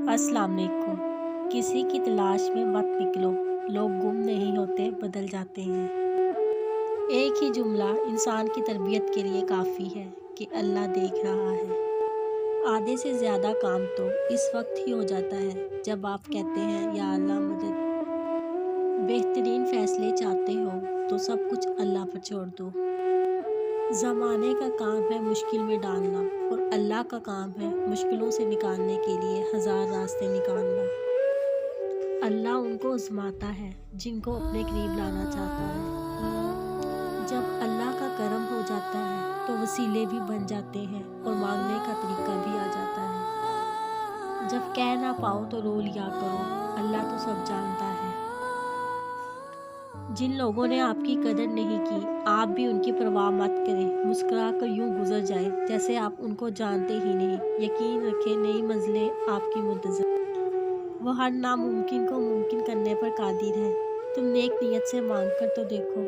अस्सलाम वालेकुम। किसी की तलाश में मत निकलो, लोग गुम नहीं होते, बदल जाते हैं। एक ही जुमला इंसान की तरबियत के लिए काफ़ी है कि अल्लाह देख रहा है। आधे से ज़्यादा काम तो इस वक्त ही हो जाता है जब आप कहते हैं या अल्लाह मदद। बेहतरीन फैसले चाहते हो तो सब कुछ अल्लाह पर छोड़ दो। ज़माने का काम है मुश्किल में डालना और अल्लाह का काम है मुश्किलों से निकालने के लिए हज़ार रास्ते निकालना। अल्लाह उनको आज़माता है जिनको अपने करीब लाना चाहता है। जब अल्लाह का करम हो जाता है तो वसीले भी बन जाते हैं और मांगने का तरीका भी आ जाता है। जब कह ना पाओ तो रो लिया करो, अल्लाह तो सब जानता है। जिन लोगों ने आपकी कदर नहीं की, आप भी उनकी परवाह मत करें। मुस्कुरा कर यूं गुजर जाए जैसे आप उनको जानते ही नहीं। यकीन रखें, नई मंजिलें आपकी मुंतज़र। वो हर नामुमकिन को मुमकिन करने पर कादिर है। तुम नेक नीयत से मांग कर तो देखो।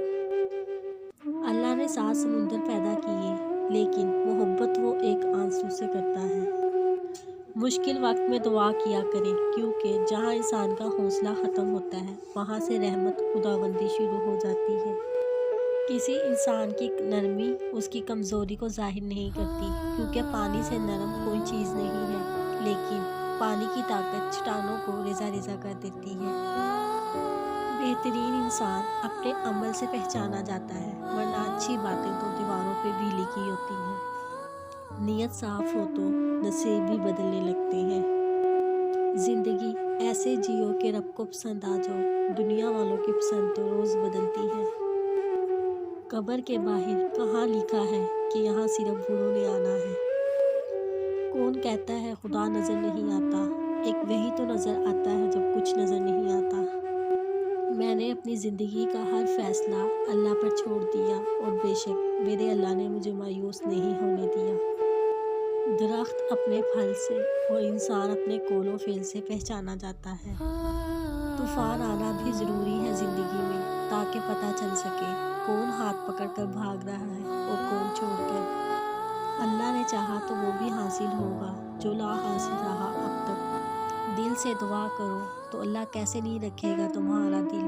अल्लाह ने 7 समुंदर पैदा किए, लेकिन मोहब्बत वो एक आंसू से करता है। मुश्किल वक्त में दुआ किया करें, क्योंकि जहाँ इंसान का हौसला ख़त्म होता है वहाँ से रहमत खुदाबंदी शुरू हो जाती है। किसी इंसान की नरमी उसकी कमज़ोरी को ज़ाहिर नहीं करती, क्योंकि पानी से नरम कोई चीज़ नहीं है, लेकिन पानी की ताकत चट्टानों को रेजा रेजा कर देती है। बेहतरीन इंसान अपने अमल से पहचाना जाता है, वरना अच्छी बातें तो दीवारों पे भी लिखी होती हैं। नीयत साफ हो तो नसीब भी बदलने लगते हैं। जिंदगी ऐसे जियो कि रब को पसंद आ जाओ, दुनिया वालों की पसंद तो रोज़ बदलती है। कब्र के बाहर कहाँ लिखा है कि यहाँ सिर्फ बूढ़ों ने आना है। कौन कहता है खुदा नज़र नहीं आता, एक वही तो नज़र आता है जब कुछ नज़र नहीं आता। मैंने अपनी ज़िंदगी का हर फैसला अल्लाह पर छोड़ दिया और बेशक मेरे अल्लाह ने मुझे मायूस नहीं होने दिया। दरख्त अपने फल से और इंसान अपने कोलो फेल से पहचाना जाता है। तूफान आना भी ज़रूरी है ज़िंदगी में, ताकि पता चल सके कौन हाथ पकड़कर भाग रहा है और कौन छोड़कर। अल्लाह ने चाहा तो वो भी हासिल होगा जो ला हासिल रहा अब तक। दिल से दुआ करो तो अल्लाह कैसे नहीं रखेगा तुम्हारा दिल।